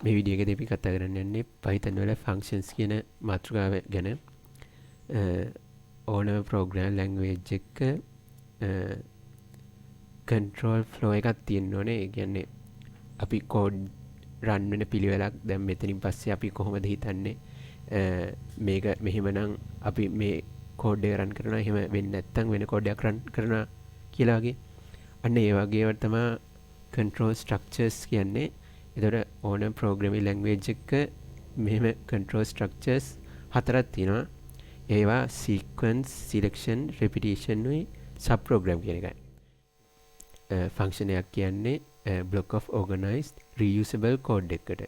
මේ වීඩියෝ එකේදී අපි කතා කරන්න යන්නේ Python වල functions කියන මාතෘකාව ගැන. ඕනම program language එක control flow එකක් තියෙන්න ඕනේ. ඒ කියන්නේ අපි code run වෙන පිළිවෙලක් දැන් මෙතනින් පස්සේ අපි කොහොමද හිතන්නේ මේක මෙහෙමනම් අපි මේ code එක run කරනවා එහෙම වෙන්නේ නැත්නම් වෙන code එකක් run කරනවා කියලා වගේ. අන්න ඒ වගේ ඒවා තමයි control structures කියන්නේ. එතකොට ඕනම programming language එක මෙහෙම control structures හතරක් තියෙනවා. ඒවා sequence, selection, repetition උයි sub program කියන එකයි. function එකක් කියන්නේ block of organized reusable code එකකට.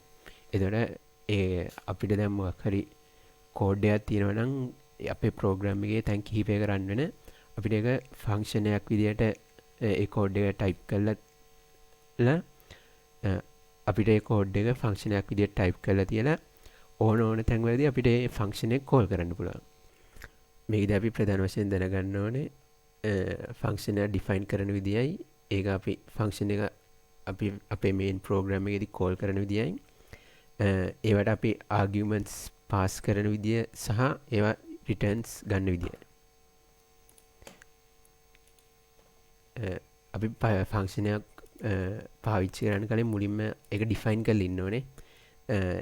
එතකොට ඒ අපිට දැන් මොකක් හරි code එකක් තියෙනවා නම් අපේ program එකේ තැන් කිහිපයක run වෙන අපිට ඒක function එකක් විදිහට ඒ code එක type කරලා අපිට ඒ code එක function එකක් විදිහට type කරලා තියලා ඕන තැන්වලදී අපිට ඒ function එක call කරන්න පුළුවන්. මේකදී අපි ප්‍රධාන වශයෙන් දැනගන්න ඕනේ function එක define කරන විදියයි ඒක අපි function එක අපි අපේ main program එකේදී call කරන විදියයි ඒවට අපි arguments pass කරන විදිය සහ ඒවා returns ගන්න විදිය. අපි function එකක් පාවිච්චි කරන්න කලින් මුලින්ම ඒක define කරලා ඉන්න ඕනේ.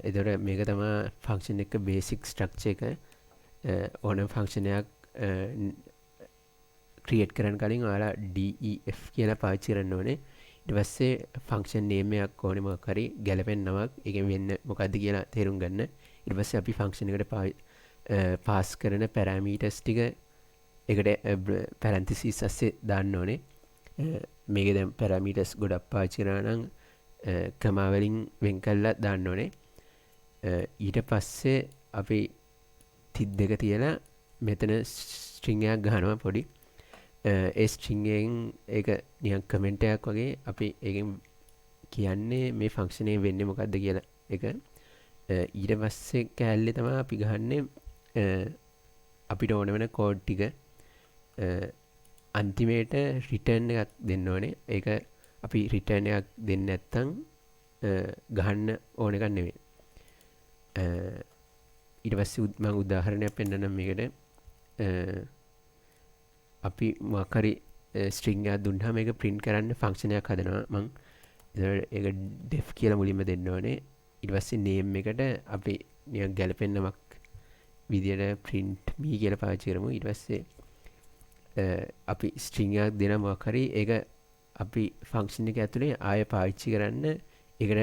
එතකොට මේක තමයි function එක basic structure එක. ඕනම function එකක් create කරන්න කලින් ඔයාලා def කියලා පාවිච්චි කරන්න ඕනේ. ඊට පස්සේ function name එකක් ඕනේ මොකක් හරි ගැලපෙන නමක්. ඒකෙන් වෙන්නේ මොකද්ද කියලා තේරුම් ගන්න. ඊට පස්සේ අපි function එකට pass කරන parameters ටික එකට parentheses ඇස්සේ දාන්න ඕනේ. මේකේ දැන් parameters ගොඩක් පාවිච්චි කරනවා නම් කමා වලින් වෙන් කරලා දාන්න ඕනේ. ඊට පස්සේ අපි තිත් දෙක තියලා මෙතන string එකක් ගහනවා පොඩි. ඒ string එකෙන් ඒක නිකන් comment එකක් වගේ අපි ඒකෙන් කියන්නේ මේ function එකේ වෙන්නේ මොකද්ද කියලා එක. ඊට පස්සේ කැලේ තමයි අපි ගහන්නේ අපිට ඕන වෙන code ටික. අන්තිමේට return එකක් දෙන්න ඕනේ. ඒක අපි return එකක් දෙන්නේ නැත්නම් ගහන්න ඕන එකක් නෙමෙයි. ඊට පස්සේ මම උදාහරණයක් පෙන්නන්නම් මේකට. අපි මොකක් හරි string එකක් දුන්නාම ඒක print කරන්න function එකක් හදනවා මම. ඒක def කියලා මුලින්ම දෙන්න ඕනේ. ඊට පස්සේ name එකට අපි නිකන් ගැලපෙන නමක් විදියට print me කියලා පාවිච්චි කරමු. ඊට පස්සේ අපි string එකක් දෙන මොකක් හරි ඒක අපි function එක ඇතුලේ ආයෙ පාවිච්චි කරන්න ඒකට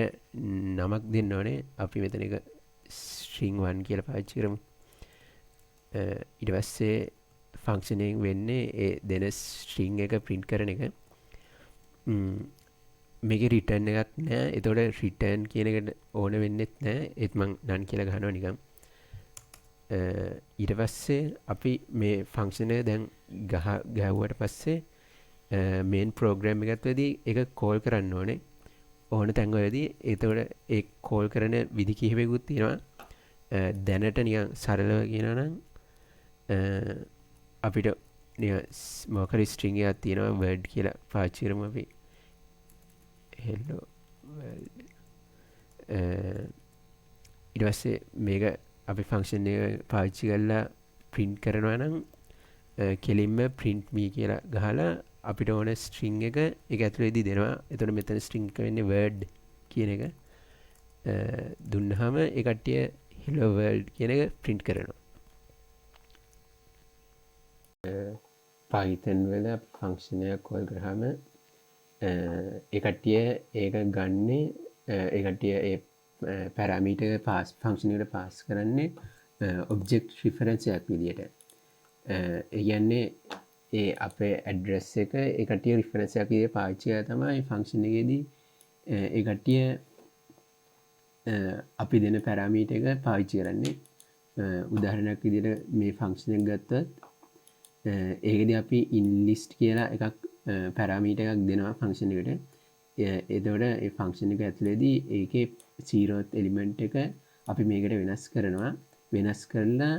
නමක් දෙන්න ඕනේ. අපි මෙතන එක string 1 කියලා පාවිච්චි කරමු. ඊට පස්සේ function එකෙන් වෙන්නේ ඒ දෙන string එක print කරන එක. මේකේ return එකක් නැහැ. ඒතකොට return කියන එකට ඕන වෙන්නේත් නැහැ. ඒත් මං none කියලා ගහනවා නිකන්. ඊට පස්සේ අපි මේ function එක දැන් ගහුවට පස්සේ main program එකත් වෙදී ඒක call කරන්න ඕනේ. ඕන තැන්වලදී ඒතකොට ඒ call කරන විදි කිහිපයකුත් තියෙනවා. දැනට නිකන් සරලව කියනවා නම් අපිට නිකන් මොකක් හරි string එකක් තියෙනවා word කියලා පාවිච්චි කරමු අපි. hello world. ඊට පස්සේ මේක අපි function එක පාවිච්චි කරලා print කරනවා නම් කෙලින්ම print me කියලා ගහලා අපිට ඕන string එක ඒක ඇතුලේදී දෙනවා. එතකොට මෙතන string එක වෙන්නේ word කියන එක. දුන්නාම ඒ කට්ටිය hello world කියන එක print කරනවා. Python වල function එකක් call කරාම ඒ කට්ටිය ඒක ගන්නේ ඒ කට්ටිය ඒ parameter pass function එකට pass කරන්නේ object reference එකක් විදියට. ඒ කියන්නේ ඒ අපේ address එක ඒ කට්ටිය reference එකක් විදියට පාවිච්චි කරලා තමයි function එකේදී ඒ කට්ටිය අපි දෙන parameter එක පාවිච්චි කරන්නේ. උදාහරණයක් විදියට මේ function එක ගත්තොත් ඒකදී අපි inlist කියලා එකක් parameter එකක් දෙනවා function එකට. එතකොට ඒ function එක ඇතුලේදී ඒකේ 0th element එක අපි මේකට වෙනස් කරනවා. වෙනස් කරලා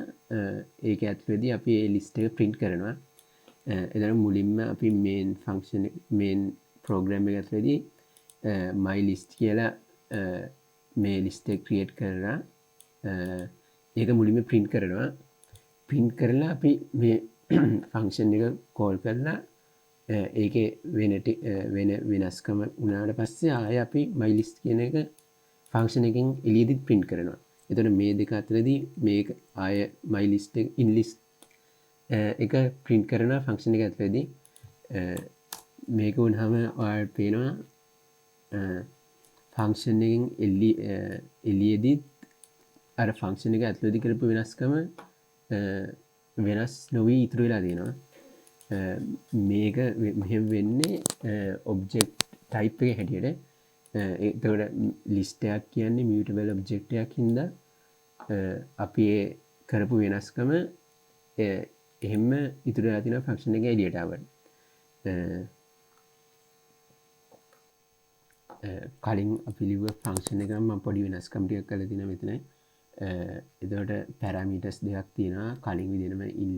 ඒක ඇතුලේදී අපි ඒ list එක print කරනවා. එතකොට මුලින්ම අපි main function main program එක ඇතුලේදී my list කියලා මේ ලිස්ට් එක ක්‍රියේට් කරලා ඒක මුලින්ම print කරනවා. print කරලා අපි මේ ෆන්ක්ෂන් එක කෝල් කරලා ඒකේ වෙන වෙනස්කම වුණාට පස්සේ ආයෙ අපි mylist කියන එක ෆන්ක්ෂන් එකෙන් එළියදිත් print කරනවා. එතකොට මේ දෙක අතරදී මේක ආයෙ mylist එක inlist එක print කරන ෆන්ක්ෂන් එක ඇතුළේදී මේක වුණාම ඔයාලට පේනවා ෆන්ක්ෂන් එකෙන් එළියදිත් අර ෆන්ක්ෂන් එක ඇතුළේදී කරපු වෙනස්කම වෙනස් නොවී ඉතුරු වෙලා තියෙනවා. මේක මෙහෙම වෙන්නේ ඔබ්ජෙක්ට් ටයිප් එක හැටියට. එතකොට ලිස්ට් එකක් කියන්නේ mutable ඔබ්ජෙක්ට් එකක් හින්දා අපි ඒ කරපු වෙනස්කම එහෙම ඉතුරු වෙලා තියෙන ෆන්ක්ෂන් එක එළියට ආවට. කලින් අපි ලිව්ව ෆන්ක්ෂන් එක මම පොඩි වෙනස්කම් ටිකක් කරලා තියෙනවා මෙතන. එතකොට පැරාමීටර්ස් දෙකක් තියෙනවා. කලින් විදිහටම in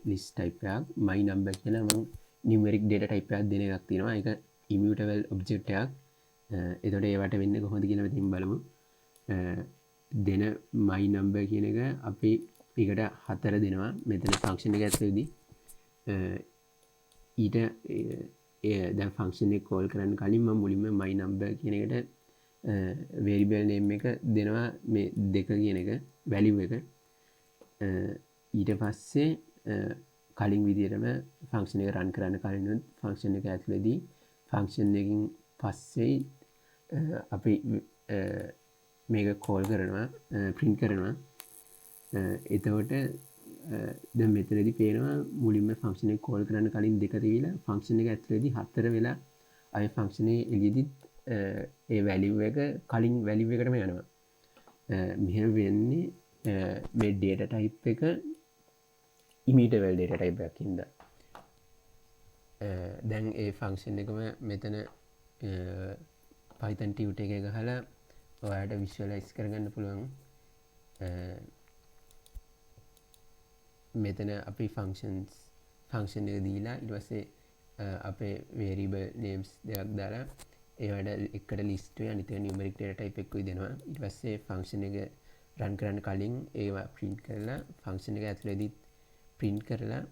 list type එකක් my number කියලා මම numeric data type එකක් දෙන එකක් තියෙනවා. ඒක immutable object එකක්. එතකොට ඒවට වෙන්නේ කොහොමද කියලා මෙතනින් බලමු. දෙන my number කියන එක අපි එකට 4 දෙනවා මෙතන ෆන්ක්ෂන් එක ඇතුළේදී. ඊට දැන් ෆන්ක්ෂන් එක කෝල් කරන්න කලින් මම මුලින්ම my number කියන එකට variable name එක දෙනවා මේ 2 කියන එක value එක. ඊට පස්සේ කලින් විදිහටම ෆන්ක්ෂන් එක run කරන්න කලින් ෆන්ක්ෂන් එක ඇතුළේදී ෆන්ක්ෂන් එකකින් පස්සේ අපි මේක කෝල් කරනවා print කරනවා. එතකොට දැන් මෙතනදී පේනවා මුලින්ම ෆන්ක්ෂන් එක කෝල් කරන්න කලින් 2 තිබිලා ෆන්ක්ෂන් එක ඇතුළේදී 4 වෙලා අය ෆන්ක්ෂන් එකේ එළියදී ඒ value එක කලින් value එකටම යනවා. මෙහෙම වෙන්නේ මේ data type එක immutable data type එකක් හින්දා. දැන් ඒ ෆන්ක්ෂන් එකම මෙතන Python tutor එකේ ගහලා ඔයාලට visualize කරගන්න පුළුවන්. මෙතන අපි ෆන්ක්ෂන් එක දීලා ඊට පස්සේ අපේ variable names දෙකක් දාලා ඒවට එකට list එක අනිත් එක numeric data type එකකුයි දෙනවා. ඊට පස්සේ ෆන්ක්ෂන් එක run කරන්න කලින් ඒවා print කරලා ෆන්ක්ෂන් එක ඇතුළේදී print කරලා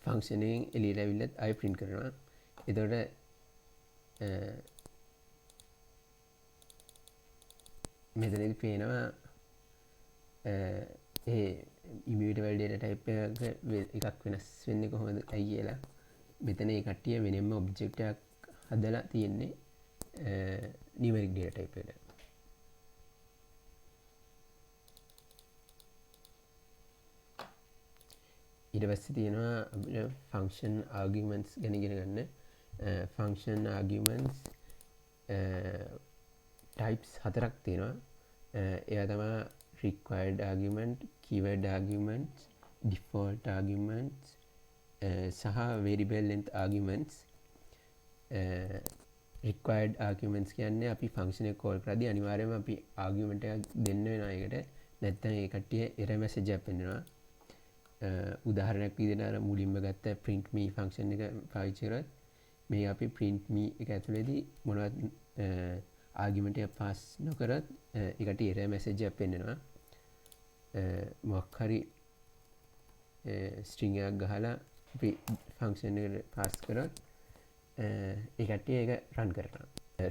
ෆන්ක්ෂන් එකෙන් එළියට ඇවිල්ලත් ආයෙ print කරනවා. එතකොට මෙතනදී පේනවා ඒ immutable data type එකක් වෙනස් වෙන්නේ කොහොමද ඇයි කියලා. මෙතන ඒ කට්ටිය වෙනම ඔබ්ජෙක්ට් එකක් හදලා තියෙන්නේ numeric data type එකට. ඊට පස්සේ තියෙනවා අපිට function arguments ගැන ඉගෙන ගන්න. function arguments types 4ක් තියෙනවා. ඒවා තමයි required argument, keyword arguments, default arguments සහ variable length arguments. required arguments කියන්නේ අපි function එක call කරද්දී අනිවාර්යයෙන්ම අපි argument එකක් දෙන්න වෙනවා ඒකට. නැත්නම් ඒ කට්ටිය error message එකක් පෙන්නනවා. උදාහරණයක් විදිහට අර මුලින්ම ගත්ත print me function එක පාවිච්චි කරොත් මේ අපි print me එක ඇතුළේදී මොනවද argument එක pass නොකරත් ඒකට error message එකක් පෙන්නනවා. මොකක් හරි string එකක් ගහලා අපි function එකට pass කරොත් ඒ කට්ටිය ඒක run කරනවා.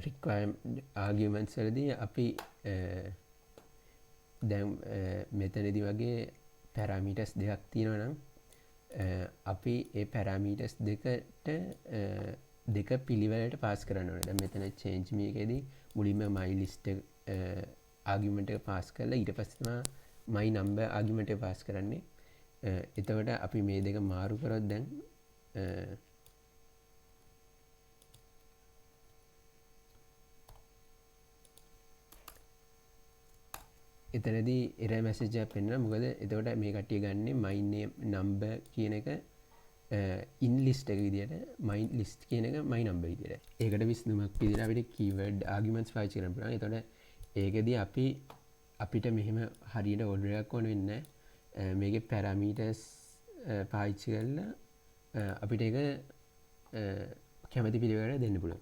required arguments වලදී අපි දැන් මෙතනදී වගේ parameters දෙකක් තියෙනවා නම් අපි ඒ parameters දෙක පිළිවෙලට pass කරන්න ඕනේ. දැන් මෙතන change me එකේදී මුලින්ම my list argument එක pass කරලා ඊට පස්සේ තමයි my number argument එක pass කරන්නේ. එතකොට අපි මේ දෙක මාරු කරොත් දැන් එතනදී error message එකක් පෙන්නනවා. මොකද එතකොට මේ කට්ටිය ගන්නේ my name number කියන එක in list එක විදියට my list කියන එක my number විදියට. ඒකට විසඳුමක් විදියට අපිට keyword arguments පාවිච්චි කරන්න පුළුවන්. එතකොට ඒකෙදී අපිට මෙහෙම හරියට order එකක් ඕන වෙන්නේ නැහැ. මේකේ parameters පාවිච්චි කරලා අපිට ඒක කැමති පිළිවෙලකට දෙන්න පුළුවන්.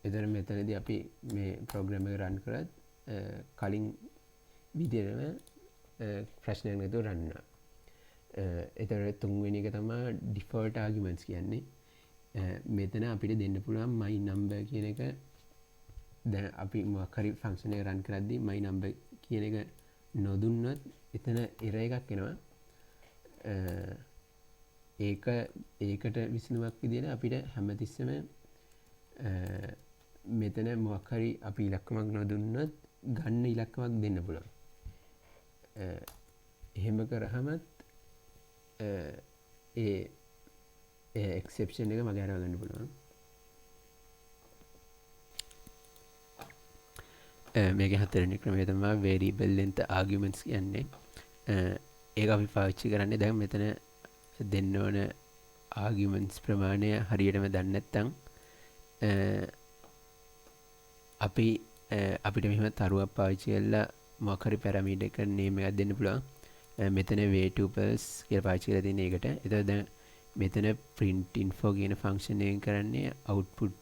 එතන මෙතනදී අපි මේ ප්‍රෝග්‍රෑම් එක රන් කරත් කලින් විදිහටම ප්‍රශ්නයක් නැතුව රන් වෙනවා. එතකොට තුන්වෙනි එක තමයි default arguments කියන්නේ. මෙතන අපිට දෙන්න පුළුවන් my number කියන එක. දැන් අපි මොකක් හරි ෆන්ක්ෂන් එක රන් කරද්දී my number කියන එක නොදුන්නොත් එතන error එකක් එනවා. ඒකට විසඳුමක් විදිහට අපිට හැමතිස්සෙම මෙතන මොකක් හරි අපි ඉලක්කමක් නොදුන්නොත් ගන්න ඉලක්කමක් දෙන්න පුළුවන්. එහෙම කරාමත් ඒ එක්සෙප්ෂන් එක මග හරවා ගන්න පුළුවන්. මේකේ හතරවෙනි ක්‍රමය තමයි variable length arguments කියන්නේ. ඒක අපි පාවිච්චි කරන්නේ දැන් මෙතන දෙන්න ඕන arguments ප්‍රමාණය හරියටම දන්නේ නැත්නම් අපිට මෙහෙම තරුවක් පාවිච්චි කරලා මොකක් හරි පැරමීටර් එක name එකක් දෙන්න පුළුවන්. මෙතන way2pers කියලා පාවිච්චි කරලා තියෙන එකට. එතකොට දැන් මෙතන print info කියන function එකෙන් කරන්නේ output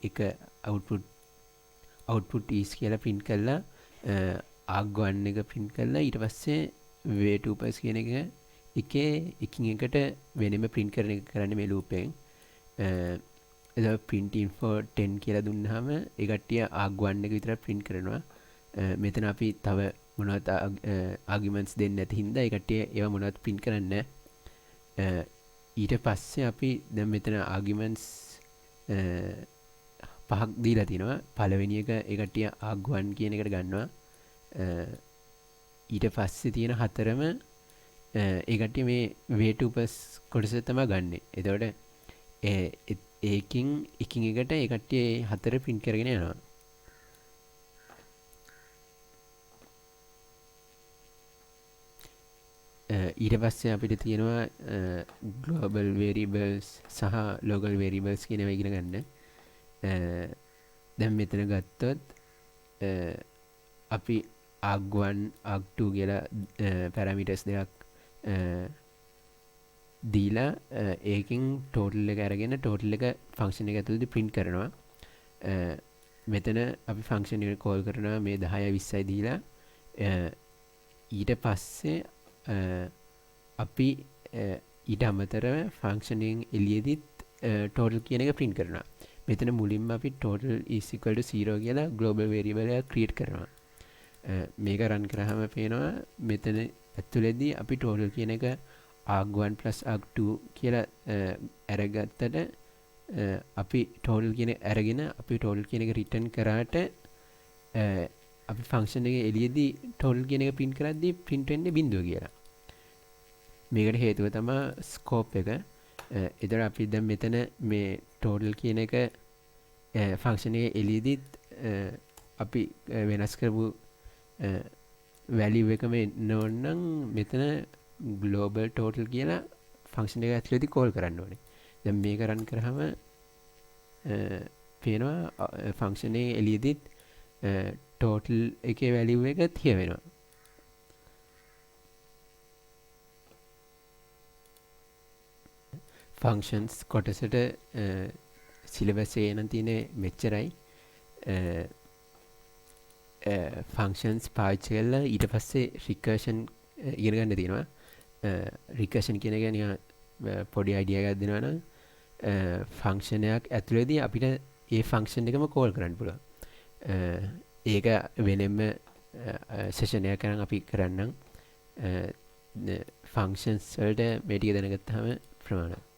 එක output is කියලා print කරලා arg1 එක print කරලා ඊට පස්සේ way2pers කියන එකේ එකින් එකට වෙනම print කරන්නේ මේ loop එකෙන්. එතකොට print info 10 කියලා දුන්නාම ඒ කට්ටිය arg1 එක විතර print කරනවා. මෙතන අපි තව මොනවද arguments දෙන්නේ නැති හින්දා ඒ කට්ටිය ඒවා මොනවද print කරන්නේ නැහැ. ඊට පස්සේ අපි දැන් මෙතන arguments පහක් දීලා තිනවා. පළවෙනි එක ඒ කට්ටිය arg1 කියන එකට ගන්නවා. ඊට පස්සේ තියෙන හතරම ඒ කට්ටිය මේ way2pers කොටස තමයි ගන්නෙ. එතකොට ඒකින් එකින් එකට ඒ කට්ටිය හතර print කරගෙන යනවා. ඊට පස්සේ අපිට තියෙනවා global variables සහ local variables කියන ඒවා ඉගෙන ගන්න. දැන් මෙතන ගත්තොත් අපි arg1 arg2 කියලා parameters දෙකක් දීලා ඒකෙන් total එක අරගෙන total එක function එක ඇතුළතදී print කරනවා. මෙතන අපි function එක call කරනවා මේ 10යි 20යි දීලා. ඊට පස්සේ අපි ඊට අමතරව function එකෙන් එළියේදීත් total කියන එක print කරනවා. මෙතන මුලින්ම අපි total is equal to 0 කියලා global variable එකක් create කරනවා. මේක run කරාම පේනවා මෙතන ඇතුළේදී අපි total කියන එක arg1 plus arg2 කියලා අරගත්තට අපි total කියන අරගෙන අපි total කියන එක return කරාට අපි function එකේ එළියේදී total කියන එක print කරද්දී print වෙන්නේ බිඳුව කියලා. මේකට හේතුව තමයි scope එක. එතන අපි දැන් මෙතන මේ total කියන එක function එකේ එළියේදීත් අපි වෙනස් කරපු value එකම එන්න ඕන නම් මෙතන global total කියලා function එක ඇතුළේදී call කරන්න ඕනේ. දැන් මේක run කරාම පේනවා function එකේ එළියේදීත් total එකේ value එක 30 වෙනවා. functions කොටසට syllabus එකේ නම් තියෙන්නේ මෙච්චරයි. functions පාවිච්චි කරලා ඊට පස්සේ recursion ඉගෙන ගන්න තියෙනවා. recursion කියන එක නිකන් පොඩි idea එකක් දෙනවා නම් function එකක් ඇතුළේදී අපිට ඒ function එකම call කරන්න පුළුවන්. ඒක වෙනෙම session එකක් කරන් අපි කරන්නම්. functions වලට මේ ටික දැනගත්තාම ප්‍රමාණවත්.